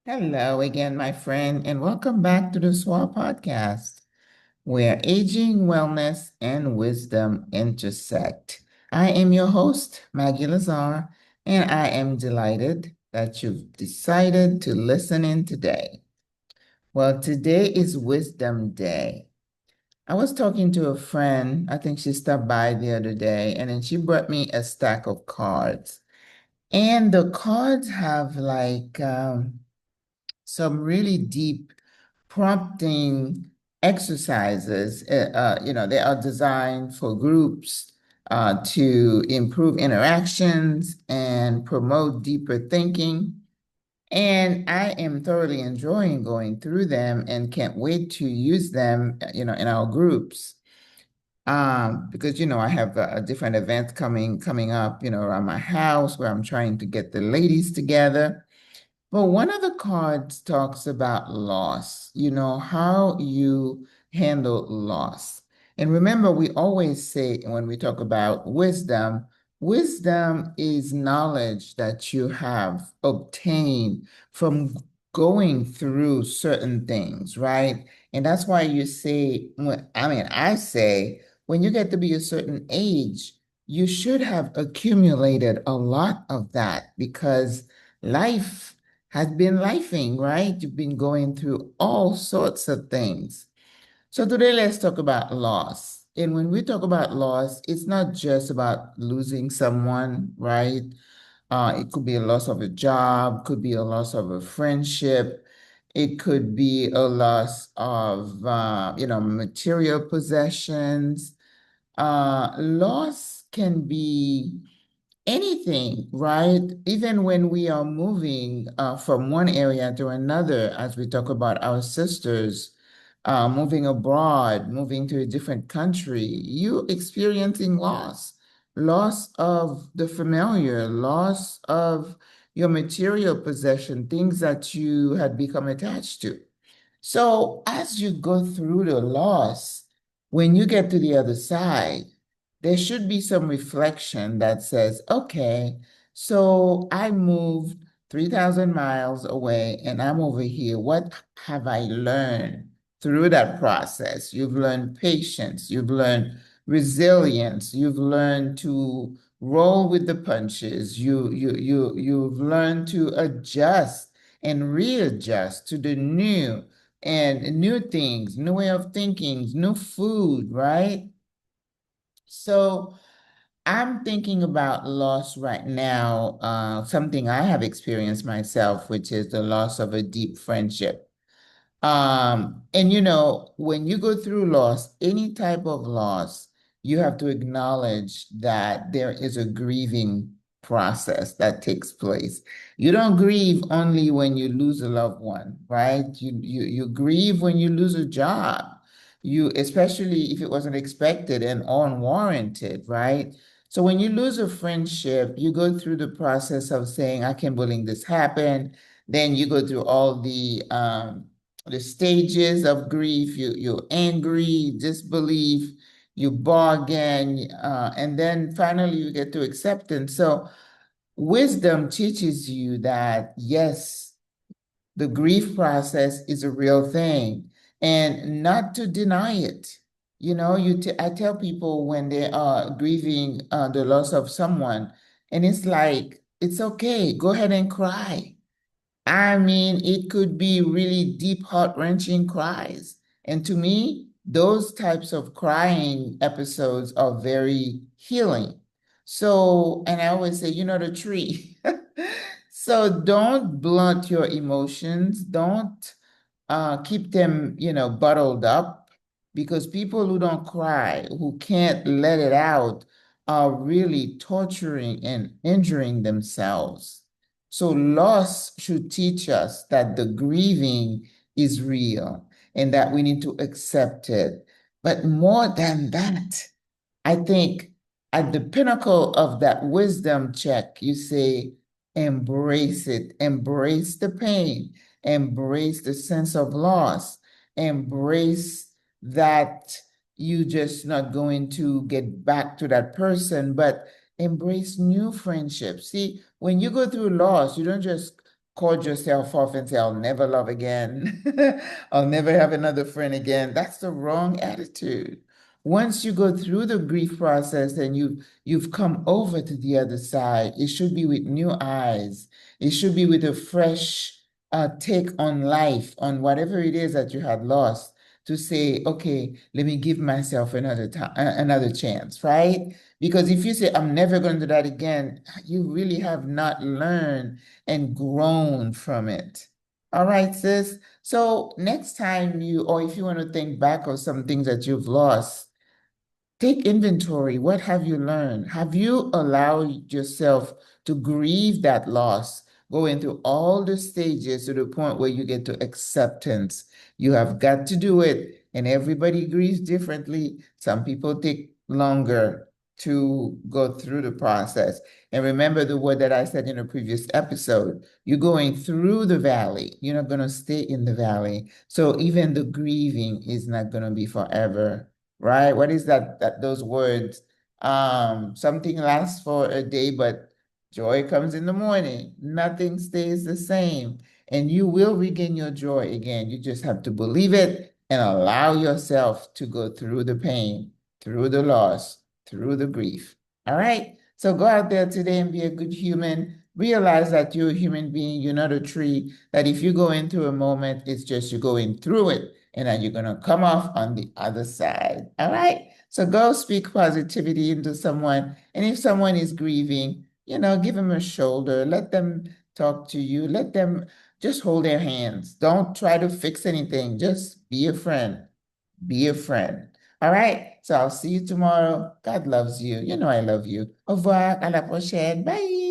Hello again, my friend, and welcome back to the SWRA podcast, where aging, wellness, and wisdom intersect. I am your host, Maggie Lazar, and I am delighted that you've decided to listen in today. Well, today is Wisdom Day. I was talking to a friend, I think she stopped by the other day, and then she brought me a stack of cards. And the cards have some really deep prompting exercises. They are designed for groups to improve interactions and promote deeper thinking. And I am thoroughly enjoying going through them and can't wait to use them, in our groups. Because I have a different event coming up, around my house where I'm trying to get the ladies together. Well, one of the cards talks about loss, how you handle loss. And remember, we always say when we talk about wisdom, wisdom is knowledge that you have obtained from going through certain things, right? And that's why you say, I say, when you get to be a certain age, you should have accumulated a lot of that because life has been lifing, right? You've been going through all sorts of things. So today, let's talk about loss. And when we talk about loss, it's not just about losing someone, right? It could be a loss of a job, could be a loss of a friendship. It could be a loss of, material possessions. Loss can be anything, right? Even when we are moving from one area to another, as we talk about our sisters moving abroad, moving to a different country, you experiencing loss, loss of the familiar, loss of your material possession, things that you had become attached to. So as you go through the loss, when you get to the other side, there should be some reflection that says, okay, so I moved 3,000 miles away and I'm over here. What have I learned through that process? You've learned patience, you've learned resilience, you've learned to roll with the punches, you've learned to adjust and readjust to the new and new things, new way of thinking, new food, right? So I'm thinking about loss right now, something I have experienced myself, which is the loss of a deep friendship. And when you go through loss, any type of loss, you have to acknowledge that there is a grieving process that takes place. You don't grieve only when you lose a loved one, right? You grieve when you lose a job. You, especially if it wasn't expected and unwarranted, right? So when you lose a friendship, you go through the process of saying, I can't believe this happened. Then you go through all the stages of grief. You're angry, disbelief, you bargain, and then finally you get to acceptance. So wisdom teaches you that yes, the grief process is a real thing and not to deny it. I tell people when they are grieving the loss of someone, and it's like, it's okay, go ahead and cry. I mean, it could be really deep, heart-wrenching cries. And to me, those types of crying episodes are very healing. So, and I always say, the tree. So don't blunt your emotions. Don't keep them, bottled up because people who don't cry, who can't let it out, are really torturing and injuring themselves. So loss should teach us that the grieving is real and that we need to accept it. But more than that, I think at the pinnacle of that wisdom check, you say, embrace it, embrace the pain, embrace the sense of loss, embrace that you just not going to get back to that person, but embrace new friendships. See, when you go through loss, you don't just cord yourself off and say, I'll never love again. I'll never have another friend again. That's the wrong attitude. Once you go through the grief process and you've come over to the other side, it should be with new eyes. It should be with a fresh take on life, on whatever it is that you had lost, to say, okay, let me give myself another time, another chance, right? Because if you say, I'm never going to do that again, you really have not learned and grown from it. All right, sis. So next time you, or if you want to think back of some things that you've lost, take inventory. What have you learned? Have you allowed yourself to grieve that loss, go into all the stages to the point where you get to acceptance? You have got to do it, and everybody grieves differently. Some people take longer to go through the process. And remember the word that I said in a previous episode, you're going through the valley. You're not going to stay in the valley. So even the grieving is not going to be forever, right? What is that those words? Something lasts for a day, but joy comes in the morning. Nothing stays the same. And you will regain your joy again. You just have to believe it and allow yourself to go through the pain, through the loss, through the grief. All right? So go out there today and be a good human. Realize that you're a human being, you're not a tree, that if you go into a moment, it's just you're going through it and then you're going to come off on the other side. All right? So go speak positivity into someone. And if someone is grieving, give them a shoulder. Let them talk to you. Let them just hold their hands. Don't try to fix anything. Just be a friend. Be a friend. All right? So I'll see you tomorrow. God loves you. You know I love you. Au revoir. À la prochaine. Bye.